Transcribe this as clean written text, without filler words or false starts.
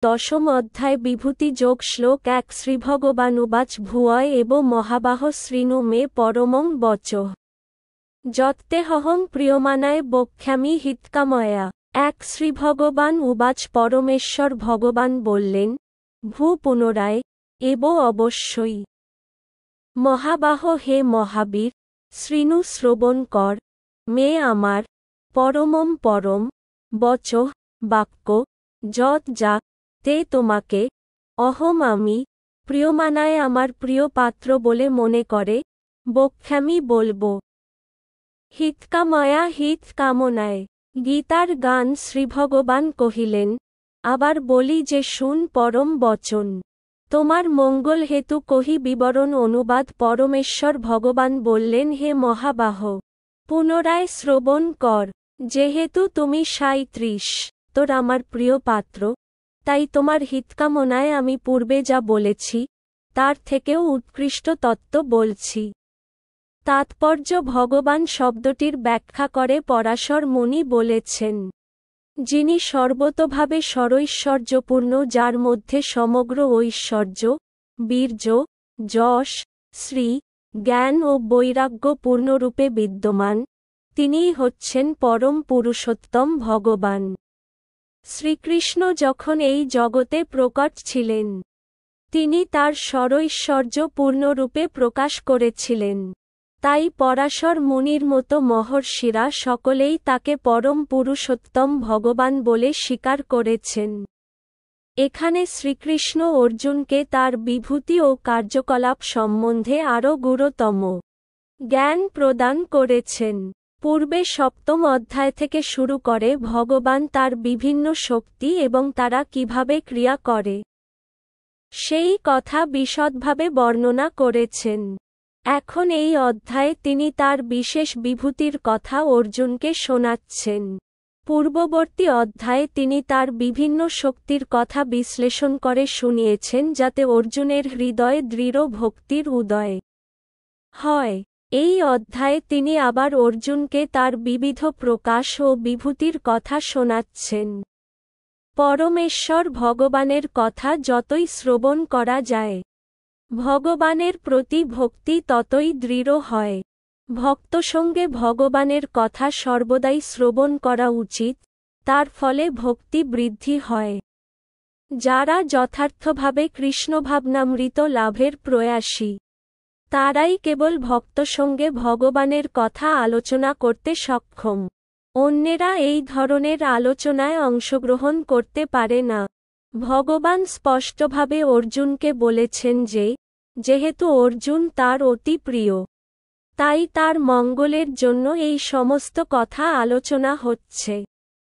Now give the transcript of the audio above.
দশম অধ্যায় বিভূতি যোগ শ্লোক 1 শ্রীভগবান উবাচ ভুয়ঃ এব মহাবাহ শৃণু মে পরমং বচঃ যত্তেহং প্রিয়মানায় বক্ষ্যামি হিতকাময়া। 1 শ্রীভগবান উবাচ পরমেশ্বর ভগবান বললেন, ভূ পুনরায়, এব অবশ্যই। মহাবাহ হে মহাবীর, শৃণু শ্রবণ কর, মে আমার, পরমম পরম, বচঃ বাক্য, যৎ যা, তে তোমাকে, অহম আমি, প্রিয়মানায় আমার প্রিয় পাত্র বলে মনে করে, বক্ষ্যামি বলবো। হিতকাময়া হিত কামনায়। গীতার গান শ্রীভগবান কহিলেন, আবার বলি যে শুন পরম বচন। তোমার মঙ্গল হেতু কহি বিবরণ অনুবাদ পরমেশ্বর ভগবান বললেন হে মহাবাহ, পুনরায় শ্রবণ কর। যেহেতু তুমি 37 তোর আমার প্রিয় পাত্র, তাই তোমার হিতকামনায় আমি পূর্বে যা বলেছি, তার থেকেও উৎকৃষ্ট তত্ত্ব বলছি। তাৎপর্য ভগবান শব্দটির ব্যাখ্যা করে পরাশর মুনি বলেছেন, যিনি সর্বতোভাবে সরৈশ্বর্যপূর্ণ, যার মধ্যে সমগ্র ঐশ্বর্য, বীর্য, যশ, শ্রী, জ্ঞান ও বৈরাগ্য পূর্ণরূপে বিদ্যমান, তিনিই হচ্ছেন পরম পুরুষোত্তম ভগবান। শ্রীকৃষ্ণ যখন এই জগতে প্রকট ছিলেন, তিনি তার সরৈশ্বর্য পূর্ণরূপে প্রকাশ করেছিলেন। তাই পরাশর মুনির মতো মহর্ষিরা সকলেই তাকে পরম পুরুষোত্তম ভগবান বলে স্বীকার করেছেন। এখানে শ্রীকৃষ্ণ অর্জুনকে তার বিভূতি ও কার্যকলাপ সম্বন্ধে আরও গুরুতম জ্ঞান প্রদান করেছেন। পূর্বে 7ম অধ্যায় থেকে শুরু করে ভগবান তার বিভিন্ন শক্তি এবং তারা কিভাবে ক্রিয়া করে, সেই কথা বিশদভাবে বর্ণনা করেছেন। এখন এই অধ্যায়ে তিনি তার বিশেষ বিভূতির কথা অর্জুনকে শোনাচ্ছেন। পূর্ববর্তী অধ্যায়ে তিনি তার বিভিন্ন শক্তির কথা বিশ্লেষণ করে শুনিয়েছেন, যাতে অর্জুনের হৃদয়ে দৃঢ় ভক্তির উদয় হয়। এই অধ্যায়ে তিনি আবার অর্জুনকে তার বিবিধ প্রকাশ ও বিভূতির কথা শোনাচ্ছেন। পরমেশ্বর ভগবানের কথা যতই শ্রবণ করা যায়, ভগবানের প্রতি ভক্তি ততই দৃঢ় হয়। ভক্তসঙ্গে ভগবানের কথা সর্বদাই শ্রবণ করা উচিত, তার ফলে ভক্তি বৃদ্ধি হয়। যারা যথার্থভাবে কৃষ্ণভাবনামৃত লাভের প্রয়াসী, তারাই কেবল ভক্তসঙ্গে ভগবানের কথা আলোচনা করতে সক্ষম। অন্যেরা এই ধরনের আলোচনায় অংশগ্রহণ করতে পারে না। ভগবান স্পষ্টভাবে অর্জুনকে বলেছেন যে, যেহেতু অর্জুন তার অতি প্রিয়, তাই তার মঙ্গলের জন্য এই সমস্ত কথা আলোচনা হচ্ছে।